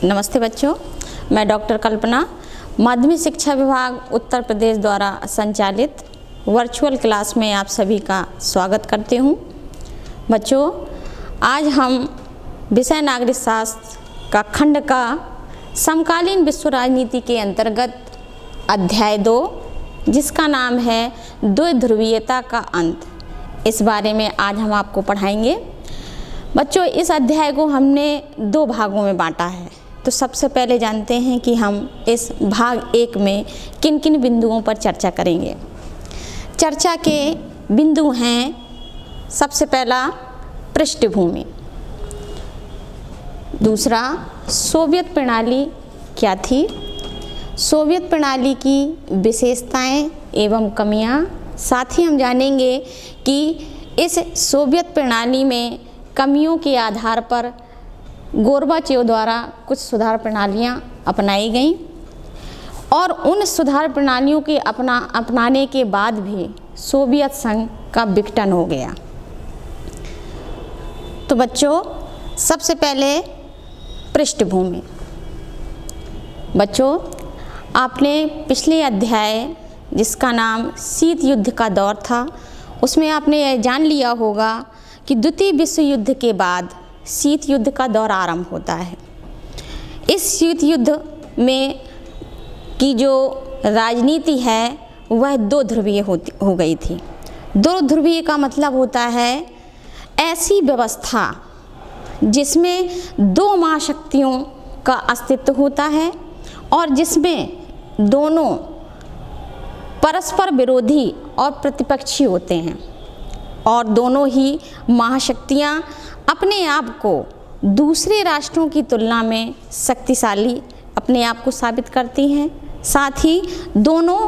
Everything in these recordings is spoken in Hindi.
नमस्ते बच्चों, मैं डॉक्टर कल्पना माध्यमिक शिक्षा विभाग उत्तर प्रदेश द्वारा संचालित वर्चुअल क्लास में आप सभी का स्वागत करती हूँ। बच्चों, आज हम विषय नागरिक शास्त्र का खंड का समकालीन विश्व राजनीति के अंतर्गत अध्याय 2 जिसका नाम है द्विध्रुवीयता का अंत, इस बारे में आज हम आपको पढ़ाएंगे। बच्चों, इस अध्याय को हमने 2 भागों में बांटा है। तो सबसे पहले जानते हैं कि हम इस भाग 1 में किन किन बिंदुओं पर चर्चा करेंगे। चर्चा के बिंदु हैं, सबसे पहला पृष्ठभूमि, दूसरा सोवियत प्रणाली क्या थी, सोवियत प्रणाली की विशेषताएं एवं कमियां, साथ ही हम जानेंगे कि इस सोवियत प्रणाली में कमियों के आधार पर गोर्बाचेव द्वारा कुछ सुधार प्रणालियां अपनाई गईं और उन सुधार प्रणालियों के अपनाने के बाद भी सोवियत संघ का विघटन हो गया। तो बच्चों, सबसे पहले पृष्ठभूमि। बच्चों, आपने पिछले अध्याय जिसका नाम शीत युद्ध का दौर था, उसमें आपने यह जान लिया होगा कि द्वितीय विश्व युद्ध के बाद शीत युद्ध का दौर आरंभ होता है। इस शीत युद्ध में की जो राजनीति है वह 2 ध्रुवीय हो गई थी। 2 ध्रुवीय का मतलब होता है ऐसी व्यवस्था जिसमें 2 महाशक्तियों का अस्तित्व होता है और जिसमें दोनों परस्पर विरोधी और प्रतिपक्षी होते हैं और दोनों ही महाशक्तियाँ अपने आप को दूसरे राष्ट्रों की तुलना में शक्तिशाली अपने आप को साबित करती हैं। साथ ही दोनों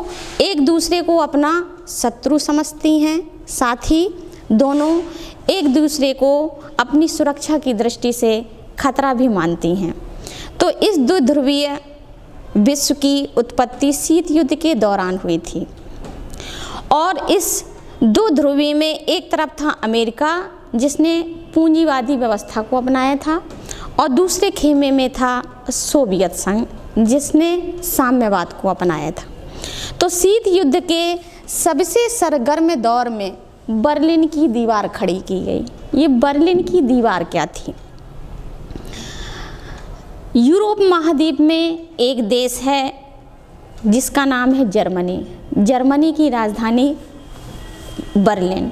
एक दूसरे को अपना शत्रु समझती हैं, साथ ही दोनों एक दूसरे को अपनी सुरक्षा की दृष्टि से खतरा भी मानती हैं। तो इस द्विध्रुवीय विश्व की उत्पत्ति शीत युद्ध के दौरान हुई थी और इस 2 ध्रुवीय में एक तरफ था अमेरिका जिसने पूंजीवादी व्यवस्था को अपनाया था और दूसरे खेमे में था सोवियत संघ जिसने साम्यवाद को अपनाया था। तो शीत युद्ध के सबसे सरगर्म दौर में बर्लिन की दीवार खड़ी की गई। ये बर्लिन की दीवार क्या थी? यूरोप महाद्वीप में एक देश है जिसका नाम है जर्मनी। जर्मनी की राजधानी बर्लिन।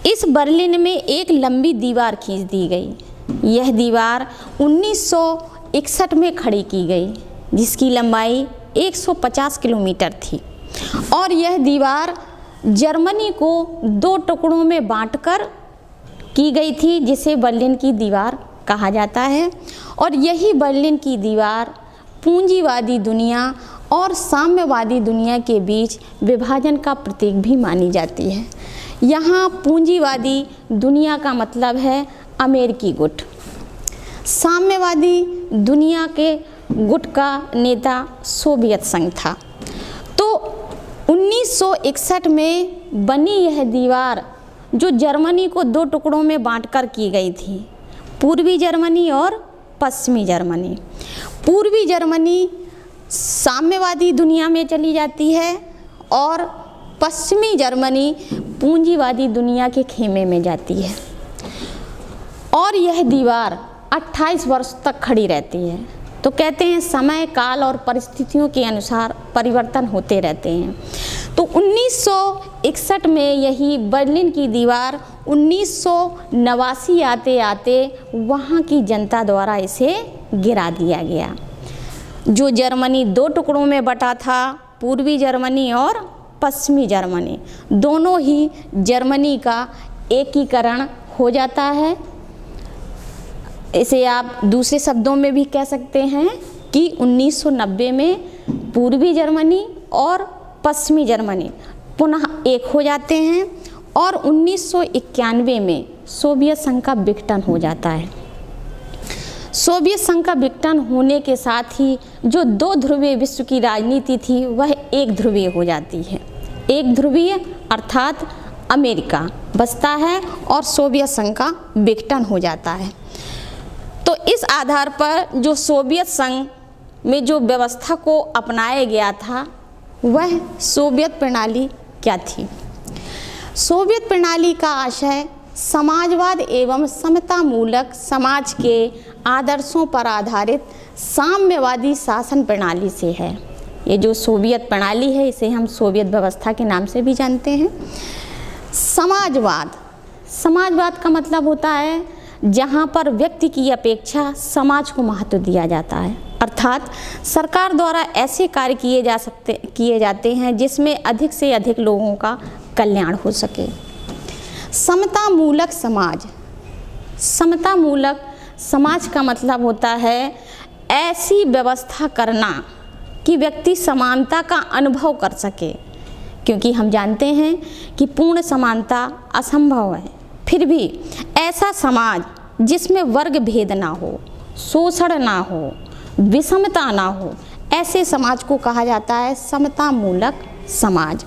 इस बर्लिन में एक लंबी दीवार खींच दी गई। यह दीवार 1961 में खड़ी की गई जिसकी लंबाई 150 किलोमीटर थी और यह दीवार जर्मनी को 2 टुकड़ों में बांटकर की गई थी जिसे बर्लिन की दीवार कहा जाता है। और यही बर्लिन की दीवार पूंजीवादी दुनिया और साम्यवादी दुनिया के बीच विभाजन का प्रतीक भी मानी जाती है। यहाँ पूंजीवादी दुनिया का मतलब है अमेरिकी गुट, साम्यवादी दुनिया के गुट का नेता सोवियत संघ था। तो 1961 में बनी यह दीवार जो जर्मनी को 2 टुकड़ों में बांटकर की गई थी, पूर्वी जर्मनी और पश्चिमी जर्मनी। पूर्वी जर्मनी साम्यवादी दुनिया में चली जाती है और पश्चिमी जर्मनी पूंजीवादी दुनिया के खेमे में जाती है और यह दीवार 28 वर्ष तक खड़ी रहती है। तो कहते हैं समय, काल और परिस्थितियों के अनुसार परिवर्तन होते रहते हैं। तो 1961 में यही बर्लिन की दीवार 1989 आते आते वहाँ की जनता द्वारा इसे गिरा दिया गया। जो जर्मनी 2 टुकड़ों में बटा था, पूर्वी जर्मनी और पश्चिमी जर्मनी, दोनों ही जर्मनी का एकीकरण हो जाता है। इसे आप दूसरे शब्दों में भी कह सकते हैं कि 1990 में पूर्वी जर्मनी और पश्चिमी जर्मनी पुनः एक हो जाते हैं और 1991 में सोवियत संघ का विघटन हो जाता है। सोवियत संघ का विघटन होने के साथ ही जो 2 ध्रुवीय विश्व की राजनीति थी वह एक ध्रुवीय हो जाती है। एक ध्रुवीय अर्थात अमेरिका बचता है और सोवियत संघ का विघटन हो जाता है। तो इस आधार पर जो सोवियत संघ में जो व्यवस्था को अपनाया गया था वह सोवियत प्रणाली क्या थी? सोवियत प्रणाली का आशय समाजवाद एवं समतामूलक समाज के आदर्शों पर आधारित साम्यवादी शासन प्रणाली से है। ये जो सोवियत प्रणाली है इसे हम सोवियत व्यवस्था के नाम से भी जानते हैं। समाजवाद का मतलब होता है जहाँ पर व्यक्ति की अपेक्षा समाज को महत्व दिया जाता है, अर्थात सरकार द्वारा ऐसे कार्य किए जाते हैं जिसमें अधिक से अधिक लोगों का कल्याण हो सके। समतामूलक समाज का मतलब होता है ऐसी व्यवस्था करना कि व्यक्ति समानता का अनुभव कर सके, क्योंकि हम जानते हैं कि पूर्ण समानता असंभव है। फिर भी ऐसा समाज जिसमें वर्ग भेद ना हो, शोषण ना हो, विषमता ना हो, ऐसे समाज को कहा जाता है समतामूलक समाज।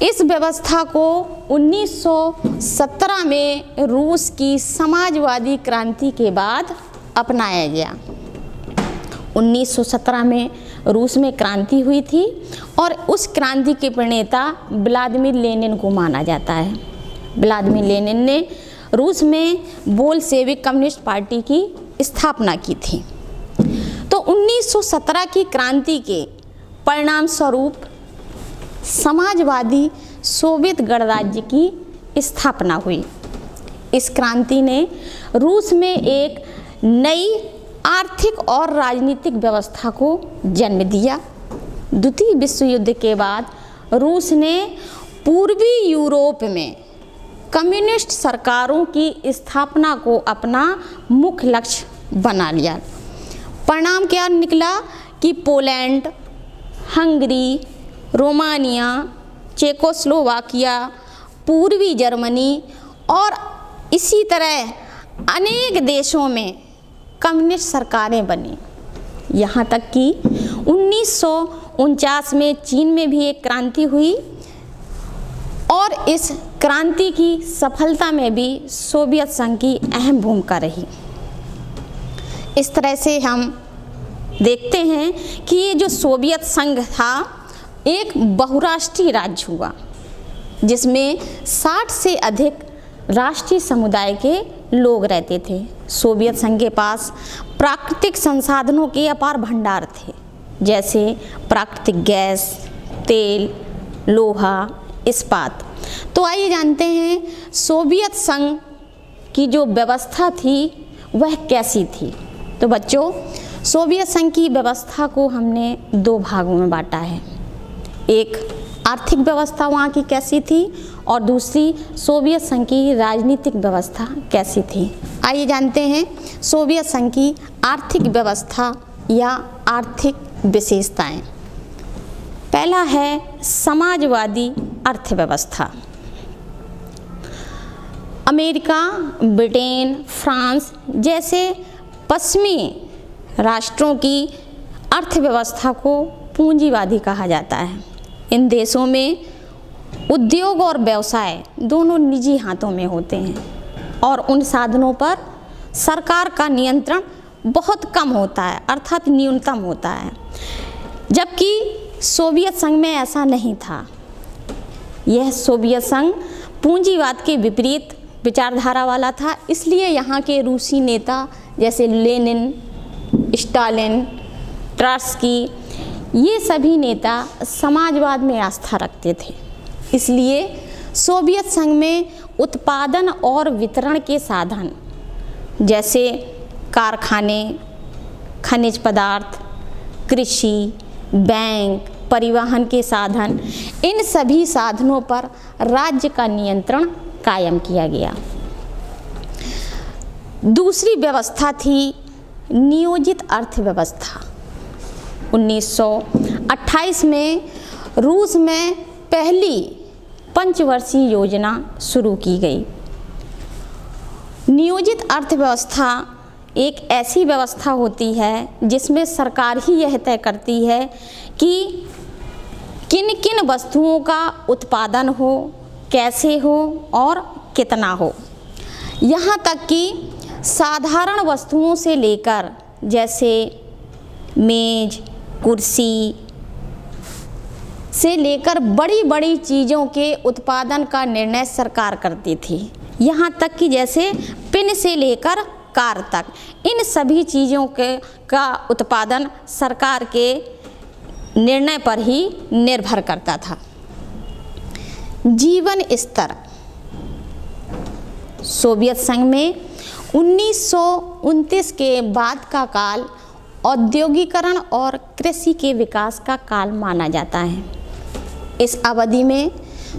इस व्यवस्था को 1917 में रूस की समाजवादी क्रांति के बाद अपनाया गया। 1917 में रूस में क्रांति हुई थी और उस क्रांति के प्रणेता व्लादिमीर लेनिन को माना जाता है। व्लादिमीर लेनिन ने रूस में बोल्शेविक कम्युनिस्ट पार्टी की स्थापना की थी। तो 1917 की क्रांति के परिणाम स्वरूप समाजवादी सोवियत गणराज्य की स्थापना हुई। इस क्रांति ने रूस में एक नई आर्थिक और राजनीतिक व्यवस्था को जन्म दिया। द्वितीय विश्व युद्ध के बाद रूस ने पूर्वी यूरोप में कम्युनिस्ट सरकारों की स्थापना को अपना मुख्य लक्ष्य बना लिया। परिणाम क्या निकला कि पोलैंड, हंगरी, रोमानिया, चेकोस्लोवाकिया, पूर्वी जर्मनी और इसी तरह अनेक देशों में कम्युनिस्ट सरकारें बनी। यहाँ तक कि 1949 में चीन में भी एक क्रांति हुई और इस क्रांति की सफलता में भी सोवियत संघ की अहम भूमिका रही। इस तरह से हम देखते हैं कि ये जो सोवियत संघ था एक बहुराष्ट्रीय राज्य हुआ जिसमें 60 से अधिक राष्ट्रीय समुदाय के लोग रहते थे। सोवियत संघ के पास प्राकृतिक संसाधनों के अपार भंडार थे, जैसे प्राकृतिक गैस, तेल, लोहा, इस्पात। तो आइए जानते हैं सोवियत संघ की जो व्यवस्था थी वह कैसी थी। तो बच्चों, सोवियत संघ की व्यवस्था को हमने दो भागों में बांटा है। एक आर्थिक व्यवस्था वहाँ की कैसी थी और दूसरी सोवियत संघ की राजनीतिक व्यवस्था कैसी थी। आइए जानते हैं सोवियत संघ की आर्थिक व्यवस्था या आर्थिक विशेषताएं। पहला है समाजवादी अर्थव्यवस्था। अमेरिका, ब्रिटेन, फ्रांस जैसे पश्चिमी राष्ट्रों की अर्थव्यवस्था को पूंजीवादी कहा जाता है। इन देशों में उद्योग और व्यवसाय दोनों निजी हाथों में होते हैं और उन साधनों पर सरकार का नियंत्रण बहुत कम होता है, अर्थात न्यूनतम होता है। जबकि सोवियत संघ में ऐसा नहीं था। यह सोवियत संघ पूंजीवाद के विपरीत विचारधारा वाला था, इसलिए यहाँ के रूसी नेता जैसे लेनिन, स्टालिन, ट्रॉट्स्की, ये सभी नेता समाजवाद में आस्था रखते थे। इसलिए सोवियत संघ में उत्पादन और वितरण के साधन जैसे कारखाने, खनिज पदार्थ, कृषि, बैंक, परिवहन के साधन, इन सभी साधनों पर राज्य का नियंत्रण कायम किया गया। दूसरी व्यवस्था थी नियोजित अर्थव्यवस्था। 1928 में रूस में पहली पंचवर्षीय योजना शुरू की गई। नियोजित अर्थव्यवस्था एक ऐसी व्यवस्था होती है जिसमें सरकार ही यह तय करती है कि किन किन वस्तुओं का उत्पादन हो, कैसे हो और कितना हो। यहाँ तक कि साधारण वस्तुओं से लेकर जैसे मेज, कुर्सी से लेकर बड़ी बड़ी चीज़ों के उत्पादन का निर्णय सरकार करती थी। यहाँ तक कि जैसे पेन से लेकर कार तक, इन सभी चीज़ों का उत्पादन सरकार के निर्णय पर ही निर्भर करता था। जीवन स्तर, सोवियत संघ में 1929 के बाद का काल औद्योगिकरण और कृषि के विकास का काल माना जाता है। इस अवधि में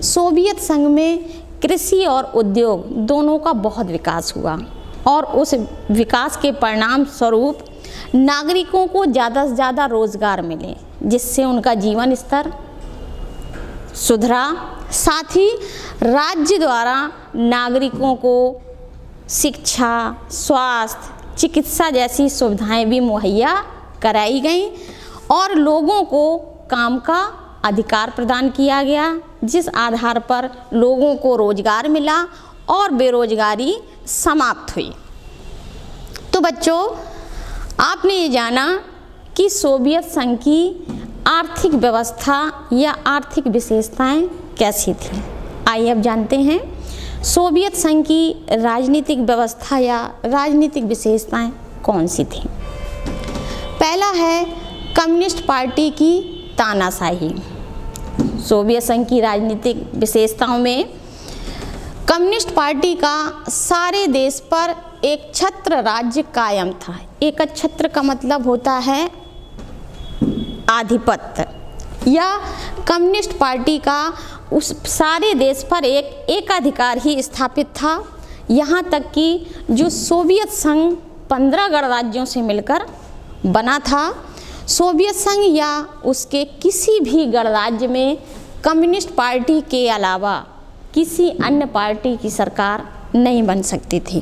सोवियत संघ में कृषि और उद्योग दोनों का बहुत विकास हुआ और उस विकास के परिणाम स्वरूप नागरिकों को ज़्यादा से ज़्यादा रोजगार मिले, जिससे उनका जीवन स्तर सुधरा। साथ ही राज्य द्वारा नागरिकों को शिक्षा, स्वास्थ्य, चिकित्सा जैसी सुविधाएं भी मुहैया कराई गई और लोगों को काम का अधिकार प्रदान किया गया, जिस आधार पर लोगों को रोजगार मिला और बेरोजगारी समाप्त हुई। तो बच्चों, आपने ये जाना कि सोवियत संघ की आर्थिक व्यवस्था या आर्थिक विशेषताएं कैसी थी। आइए अब जानते हैं सोवियत संघ की राजनीतिक व्यवस्था या राजनीतिक विशेषताएं कौन सी थी। पहला है कम्युनिस्ट पार्टी की तानाशाही। सोवियत संघ की राजनीतिक विशेषताओं में कम्युनिस्ट पार्टी का सारे देश पर एक छत्र राज्य कायम था। एक छत्र का मतलब होता है आधिपत्य, या कम्युनिस्ट पार्टी का उस सारे देश पर एक एकाधिकार ही स्थापित था। यहाँ तक कि जो सोवियत संघ 15 गणराज्यों से मिलकर बना था, सोवियत संघ या उसके किसी भी गणराज्य में कम्युनिस्ट पार्टी के अलावा किसी अन्य पार्टी की सरकार नहीं बन सकती थी।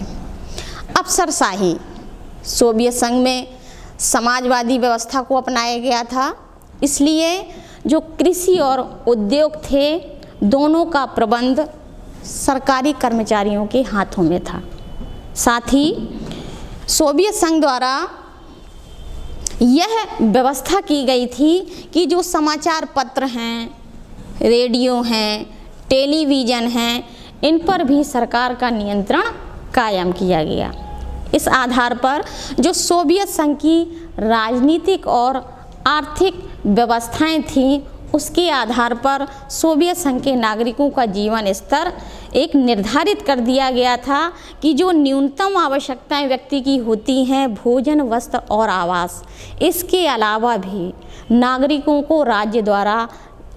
अफसरशाही, सोवियत संघ में समाजवादी व्यवस्था को अपनाया गया था, इसलिए जो कृषि और उद्योग थे दोनों का प्रबंध सरकारी कर्मचारियों के हाथों में था। साथ ही सोवियत संघ द्वारा यह व्यवस्था की गई थी कि जो समाचार पत्र हैं, रेडियो हैं, टेलीविज़न हैं, इन पर भी सरकार का नियंत्रण कायम किया गया। इस आधार पर जो सोवियत संघ की राजनीतिक और आर्थिक व्यवस्थाएं थीं, उसके आधार पर सोवियत संघ के नागरिकों का जीवन स्तर एक निर्धारित कर दिया गया था कि जो न्यूनतम आवश्यकताएं व्यक्ति की होती हैं, भोजन, वस्त्र और आवास, इसके अलावा भी नागरिकों को राज्य द्वारा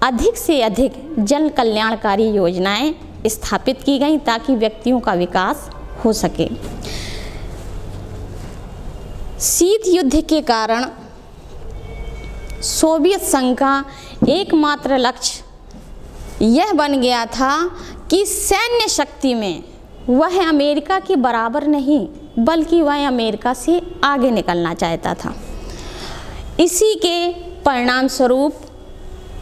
अधिक से अधिक जन कल्याणकारी योजनाएं स्थापित की गई ताकि व्यक्तियों का विकास हो सके। शीत युद्ध के कारण सोवियत संघ का एकमात्र लक्ष्य यह बन गया था कि सैन्य शक्ति में वह अमेरिका के बराबर नहीं बल्कि वह अमेरिका से आगे निकलना चाहता था। इसी के परिणाम स्वरूप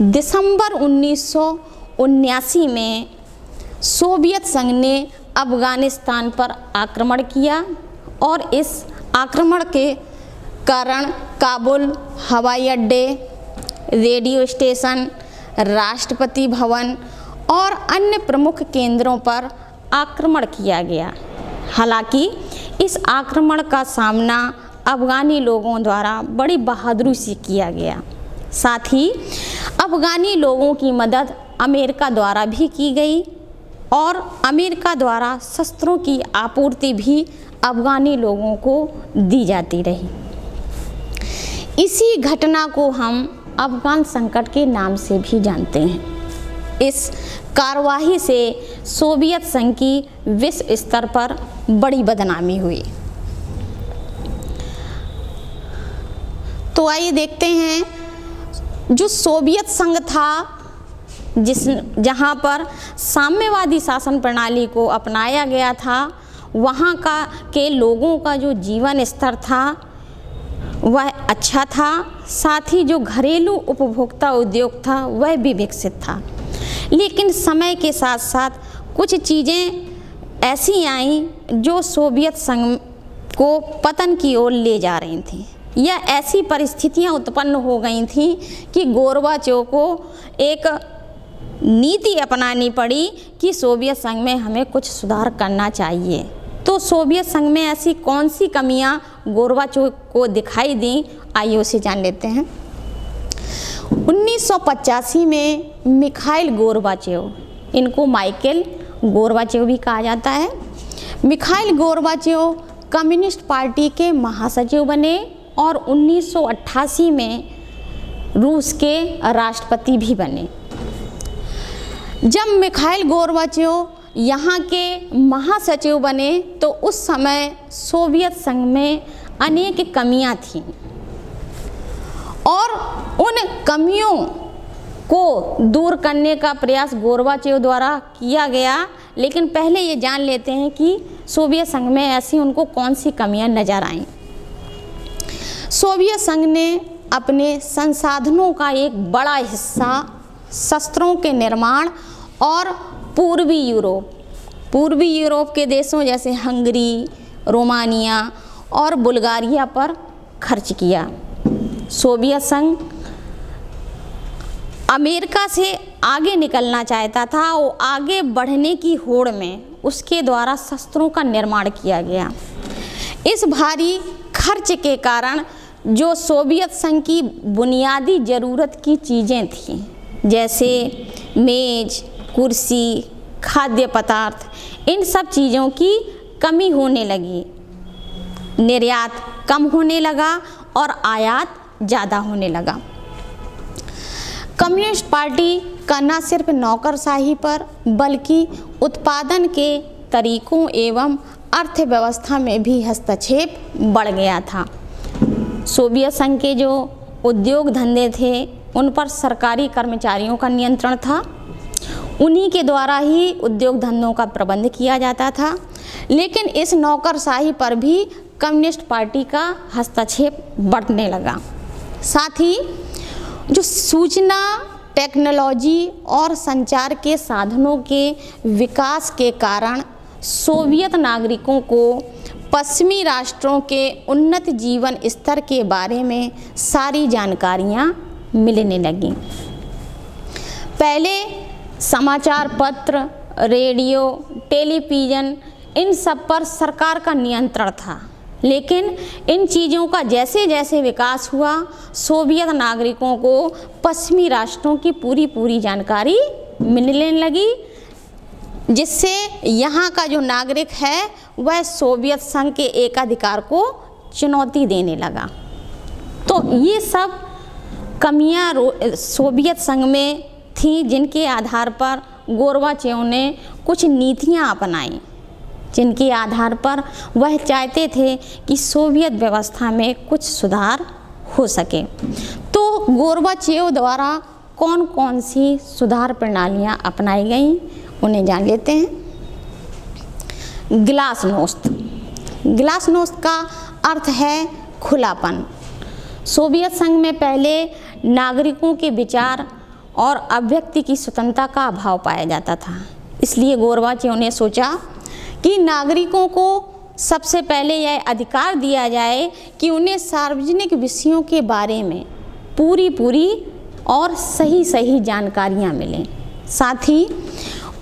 दिसंबर 1979 में सोवियत संघ ने अफ़गानिस्तान पर आक्रमण किया और इस आक्रमण के कारण काबुल हवाई अड्डे, रेडियो स्टेशन, राष्ट्रपति भवन और अन्य प्रमुख केंद्रों पर आक्रमण किया गया। हालांकि इस आक्रमण का सामना अफ़गानी लोगों द्वारा बड़ी बहादुरी से किया गया। साथ ही अफ़गानी लोगों की मदद अमेरिका द्वारा भी की गई और अमेरिका द्वारा शस्त्रों की आपूर्ति भी अफ़गानी लोगों को दी जाती रही। इसी घटना को हम अफ़गान संकट के नाम से भी जानते हैं। इस कार्यवाही से सोवियत संघ की विश्व स्तर पर बड़ी बदनामी हुई। तो आइए देखते हैं जो सोवियत संघ था जहाँ पर साम्यवादी शासन प्रणाली को अपनाया गया था, वहाँ के लोगों का जो जीवन स्तर था वह अच्छा था। साथ ही जो घरेलू उपभोक्ता उद्योग था वह भी विकसित था। लेकिन समय के साथ साथ कुछ चीज़ें ऐसी आईं जो सोवियत संघ को पतन की ओर ले जा रही थी, या ऐसी परिस्थितियां उत्पन्न हो गई थीं कि गोर्बाचेव को एक नीति अपनानी पड़ी कि सोवियत संघ में हमें कुछ सुधार करना चाहिए। तो सोवियत संघ में ऐसी कौन सी कमियां गोर्बाचेव को दिखाई दी, आइए उसे जान लेते हैं। 1985 में मिखाइल गोर्बाचेव, इनको माइकल गोर्बाचेव भी कहा जाता है, मिखाइल गोर्बाचेव कम्युनिस्ट पार्टी के महासचिव बने और 1988 में रूस के राष्ट्रपति भी बने। जब मिखाइल गोर्बाचेव यहाँ के महासचिव बने तो उस समय सोवियत संघ में अनेक कमियां थीं और उन कमियों को दूर करने का प्रयास गोर्बाचेव द्वारा किया गया। लेकिन पहले ये जान लेते हैं कि सोवियत संघ में ऐसी उनको कौन सी कमियां नज़र आईं। सोवियत संघ ने अपने संसाधनों का एक बड़ा हिस्सा शस्त्रों के निर्माण और पूर्वी यूरोप के देशों जैसे हंगरी, रोमानिया और बुल्गारिया पर खर्च किया। सोवियत संघ अमेरिका से आगे निकलना चाहता था और आगे बढ़ने की होड़ में उसके द्वारा शस्त्रों का निर्माण किया गया। इस भारी खर्च के कारण जो सोवियत संघ की बुनियादी ज़रूरत की चीज़ें थीं, जैसे मेज, कुर्सी, खाद्य पदार्थ, इन सब चीज़ों की कमी होने लगी। निर्यात कम होने लगा और आयात ज़्यादा होने लगा। कम्युनिस्ट पार्टी का न सिर्फ नौकरशाही पर बल्कि उत्पादन के तरीकों एवं अर्थव्यवस्था में भी हस्तक्षेप बढ़ गया था। सोवियत संघ के जो उद्योग धंधे थे उन पर सरकारी कर्मचारियों का नियंत्रण था, उन्हीं के द्वारा ही उद्योग धंधों का प्रबंध किया जाता था। लेकिन इस नौकरशाही पर भी कम्युनिस्ट पार्टी का हस्तक्षेप बढ़ने लगा। साथ ही जो सूचना टेक्नोलॉजी और संचार के साधनों के विकास के कारण सोवियत नागरिकों को पश्चिमी राष्ट्रों के उन्नत जीवन स्तर के बारे में सारी जानकारियाँ मिलने लगीं। पहले समाचार पत्र, रेडियो, टेलीविज़न, इन सब पर सरकार का नियंत्रण था। लेकिन इन चीज़ों का जैसे जैसे विकास हुआ, सोवियत नागरिकों को पश्चिमी राष्ट्रों की पूरी जानकारी मिलने लगी, जिससे यहाँ का जो नागरिक है वह सोवियत संघ के एकाधिकार को चुनौती देने लगा। तो ये सब कमियाँ सोवियत संघ में थी, जिनके आधार पर गोर्बाचेव ने कुछ नीतियाँ अपनाई, जिनके आधार पर वह चाहते थे कि सोवियत व्यवस्था में कुछ सुधार हो सके। तो गोर्बाचेव द्वारा कौन कौन सी सुधार प्रणालियाँ अपनाई गईं, उन्हें जान लेते हैं। ग्लासनोस्त का अर्थ है खुलापन। सोवियत संघ में पहले नागरिकों के विचार और अभिव्यक्ति की स्वतंत्रता का अभाव पाया जाता था। इसलिए गोर्बाचेव ने सोचा कि नागरिकों को सबसे पहले यह अधिकार दिया जाए कि उन्हें सार्वजनिक विषयों के बारे में पूरी और सही जानकारियाँ मिलें। साथ ही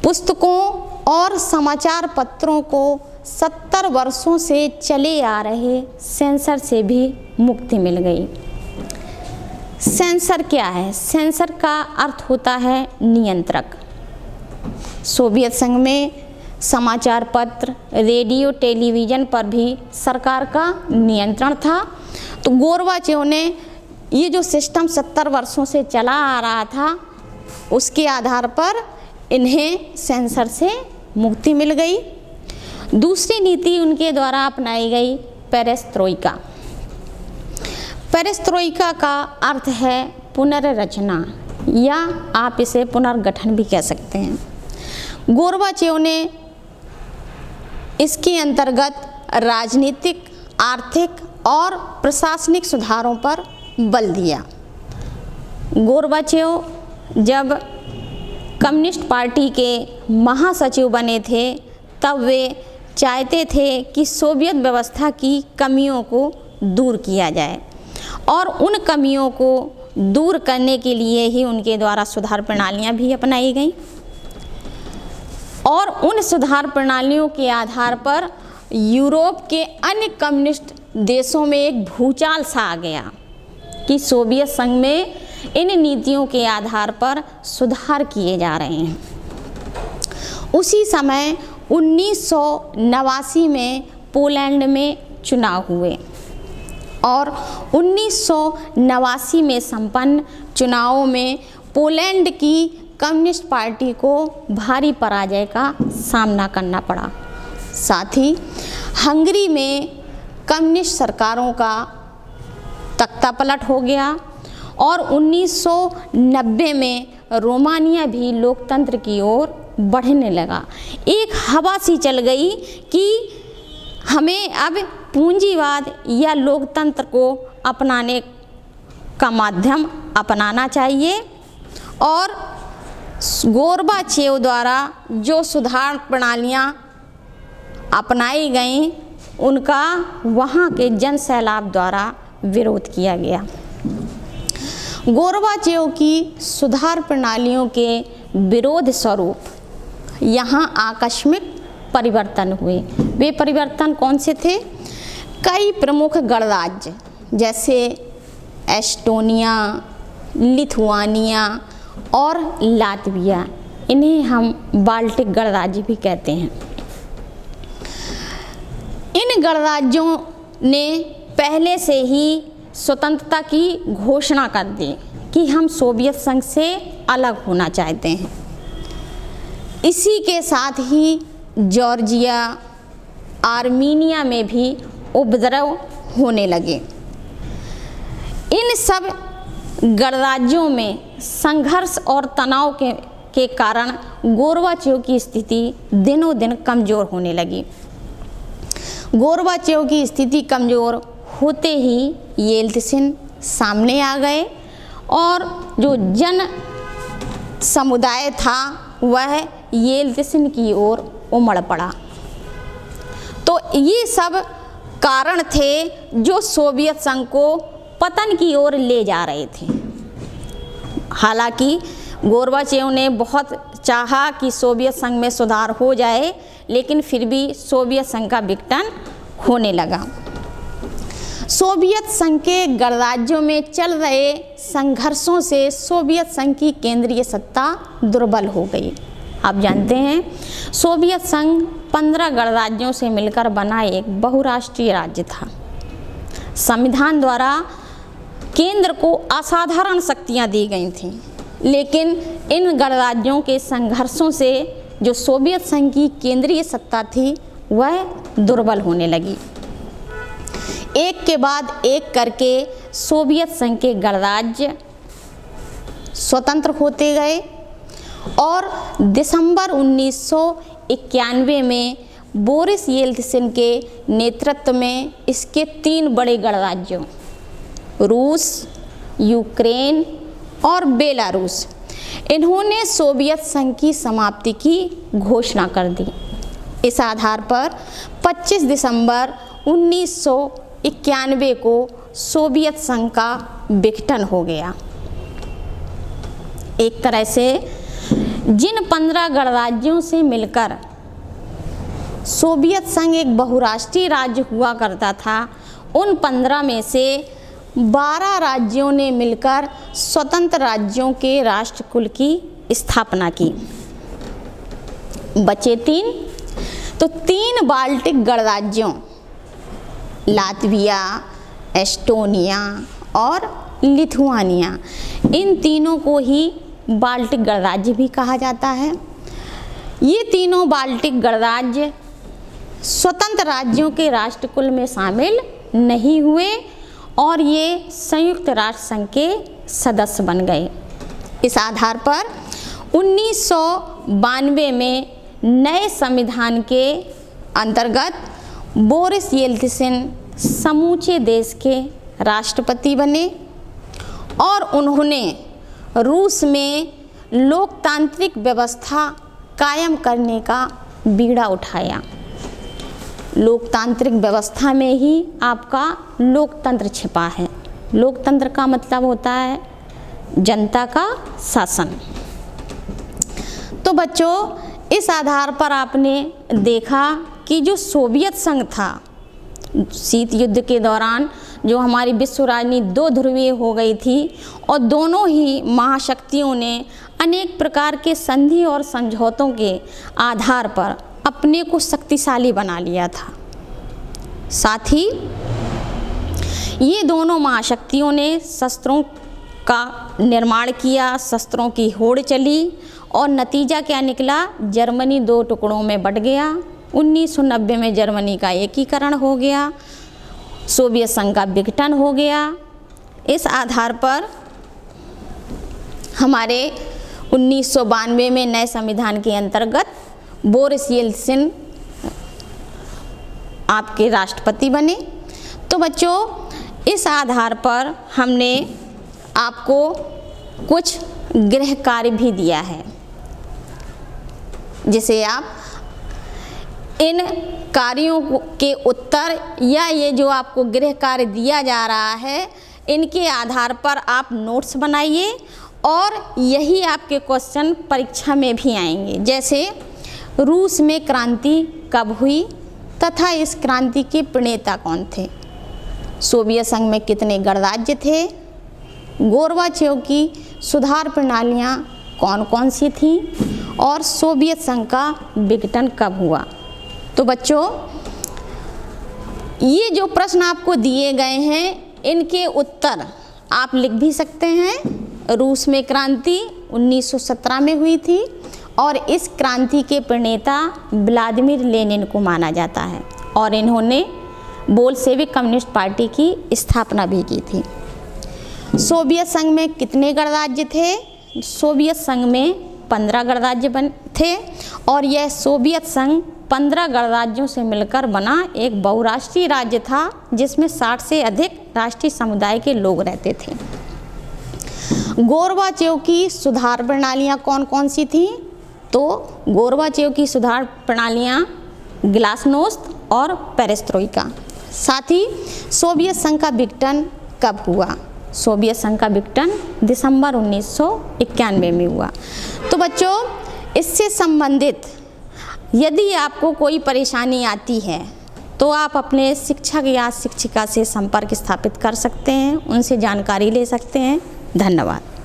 पुस्तकों और समाचार पत्रों को 70 वर्षों से चले आ रहे सेंसर से भी मुक्ति मिल गई। सेंसर क्या है? सेंसर का अर्थ होता है नियंत्रक। सोवियत संघ में समाचार पत्र, रेडियो, टेलीविज़न पर भी सरकार का नियंत्रण था। तो गोर्बाचेव ने ये जो सिस्टम 70 वर्षों से चला आ रहा था, उसके आधार पर इन्हें सेंसर से मुक्ति मिल गई। दूसरी नीति उनके द्वारा अपनाई गई पेरेस्ट्रोइका। पेरेस्ट्रोइका का अर्थ है पुनर्रचना, या आप इसे पुनर्गठन भी कह सकते हैं। गोर्बाचेव ने इसके अंतर्गत राजनीतिक, आर्थिक और प्रशासनिक सुधारों पर बल दिया। गोर्बाचेव जब कम्युनिस्ट पार्टी के महासचिव बने थे, तब वे चाहते थे कि सोवियत व्यवस्था की कमियों को दूर किया जाए और उन कमियों को दूर करने के लिए ही उनके द्वारा सुधार प्रणालियां भी अपनाई गईं और उन सुधार प्रणालियों के आधार पर यूरोप के अन्य कम्युनिस्ट देशों में एक भूचाल सा आ गया कि सोवियत संघ में इन नीतियों के आधार पर सुधार किए जा रहे हैं। उसी समय 1989 में पोलैंड में चुनाव हुए और 1989 में संपन्न चुनावों में पोलैंड की कम्युनिस्ट पार्टी को भारी पराजय का सामना करना पड़ा। साथ ही हंगरी में कम्युनिस्ट सरकारों का तख्तापलट हो गया और 1990 में रोमानिया भी लोकतंत्र की ओर बढ़ने लगा। एक हवा सी चल गई कि हमें अब पूंजीवाद या लोकतंत्र को अपनाने का माध्यम अपनाना चाहिए और गोर्बाचेव द्वारा जो सुधार प्रणालियां अपनाई गईं उनका वहाँ के जन सैलाब द्वारा विरोध किया गया। गोर्बाचेव की सुधार प्रणालियों के विरोध स्वरूप यहाँ आकस्मिक परिवर्तन हुए। वे परिवर्तन कौन से थे? कई प्रमुख गणराज्य जैसे एस्टोनिया, लिथुआनिया और लातविया, इन्हें हम बाल्टिक गणराज्य भी कहते हैं। इन गणराज्यों ने पहले से ही स्वतंत्रता की घोषणा कर दी कि हम सोवियत संघ से अलग होना चाहते हैं। इसी के साथ ही जॉर्जिया, आर्मीनिया में भी उपद्रव होने लगे। इन सब गणराज्यों में संघर्ष और तनाव के कारण गोर्बाचेव की स्थिति दिनों दिन कमज़ोर होने लगी। गोर्बाचेव की स्थिति कमज़ोर होते ही येल्त्सिन सामने आ गए और जो जन समुदाय था वह येल्त्सिन की ओर उमड़ पड़ा। तो ये सब कारण थे जो सोवियत संघ को पतन की ओर ले जा रहे थे। हालांकि गोर्बाचेव ने बहुत चाहा कि सोवियत संघ में सुधार हो जाए, लेकिन फिर भी सोवियत संघ का विघटन होने लगा। सोवियत संघ के गणराज्यों में चल रहे संघर्षों से सोवियत संघ की केंद्रीय सत्ता दुर्बल हो गई। आप जानते हैं सोवियत संघ 15 गणराज्यों से मिलकर बना एक बहुराष्ट्रीय राज्य था। संविधान द्वारा केंद्र को असाधारण शक्तियां दी गई थीं, लेकिन इन गणराज्यों के संघर्षों से जो सोवियत संघ की केंद्रीय सत्ता थी वह दुर्बल होने लगी। एक के बाद एक करके सोवियत संघ के गणराज्य स्वतंत्र होते गए और दिसंबर 1991 में बोरिस येल्त्सिन के नेतृत्व में इसके 3 बड़े गणराज्यों रूस, यूक्रेन और बेलारूस, इन्होंने सोवियत संघ की समाप्ति की घोषणा कर दी। इस आधार पर 25 दिसंबर 1991 को सोवियत संघ का विघटन हो गया। एक तरह से जिन 15 गणराज्यों से मिलकर सोवियत संघ एक बहुराष्ट्रीय राज्य हुआ करता था, उन 15 में से 12 राज्यों ने मिलकर स्वतंत्र राज्यों के राष्ट्रकुल की स्थापना की। बचे 3, तो 3 बाल्टिक गणराज्यों लातविया, एस्टोनिया और लिथुआनिया, इन तीनों को ही बाल्टिक गणराज्य भी कहा जाता है। ये तीनों बाल्टिक गणराज्य स्वतंत्र राज्यों के राष्ट्रकुल में शामिल नहीं हुए और ये संयुक्त राष्ट्र संघ के सदस्य बन गए। इस आधार पर 1992 में नए संविधान के अंतर्गत बोरिस येल्त्सिन समूचे देश के राष्ट्रपति बने और उन्होंने रूस में लोकतांत्रिक व्यवस्था कायम करने का बीड़ा उठाया। लोकतांत्रिक व्यवस्था में ही आपका लोकतंत्र छिपा है। लोकतंत्र का मतलब होता है जनता का शासन। तो बच्चों, इस आधार पर आपने देखा कि जो सोवियत संघ था, शीत युद्ध के दौरान जो हमारी विश्व राजनीति दो ध्रुवीय हो गई थी और दोनों ही महाशक्तियों ने अनेक प्रकार के संधि और समझौतों के आधार पर अपने को शक्तिशाली बना लिया था। साथ ही ये दोनों महाशक्तियों ने शस्त्रों का निर्माण किया, शस्त्रों की होड़ चली और नतीजा क्या निकला? जर्मनी दो टुकड़ों में बट गया। 1990 में जर्मनी का एकीकरण हो गया, सोवियत संघ का विघटन हो गया। इस आधार पर हमारे 1992 में नए संविधान के अंतर्गत बोरिस येल्त्सिन आपके राष्ट्रपति बने। तो बच्चों, इस आधार पर हमने आपको कुछ गृह कार्य भी दिया है, जिसे आप इन कार्यों के उत्तर या ये जो आपको गृह कार्य दिया जा रहा है, इनके आधार पर आप नोट्स बनाइए और यही आपके क्वेश्चन परीक्षा में भी आएंगे। जैसे रूस में क्रांति कब हुई तथा इस क्रांति के प्रणेता कौन थे? सोवियत संघ में कितने गणराज्य थे? गोर्बाचेव की सुधार प्रणालियाँ कौन कौन सी थीं? और सोवियत संघ का विघटन कब हुआ? तो बच्चों, ये जो प्रश्न आपको दिए गए हैं, इनके उत्तर आप लिख भी सकते हैं। रूस में क्रांति 1917 में हुई थी और इस क्रांति के प्रणेता व्लादिमीर लेनिन को माना जाता है और इन्होंने बोल्शेविक कम्युनिस्ट पार्टी की स्थापना भी की थी। सोवियत संघ में कितने गणराज्य थे? सोवियत संघ में 15 गणराज्य थे और यह सोवियत संघ 15 गणराज्यों से मिलकर बना एक बहुराष्ट्रीय राज्य था, जिसमें 60 से अधिक राष्ट्रीय समुदाय के लोग रहते थे। गोर्बाचेव की सुधार प्रणालियाँ कौन कौन सी थीं? तो गोर्बाचेव की सुधार प्रणालियाँ ग्लासनोस्त और पेरेस्ट्रोइका। साथ ही सोवियत संघ का विघटन कब हुआ? सोवियत संघ का विघटन दिसंबर 1991 में हुआ। तो बच्चों, इससे संबंधित यदि आपको कोई परेशानी आती है तो आप अपने शिक्षक या शिक्षिका से संपर्क स्थापित कर सकते हैं, उनसे जानकारी ले सकते हैं। धन्यवाद।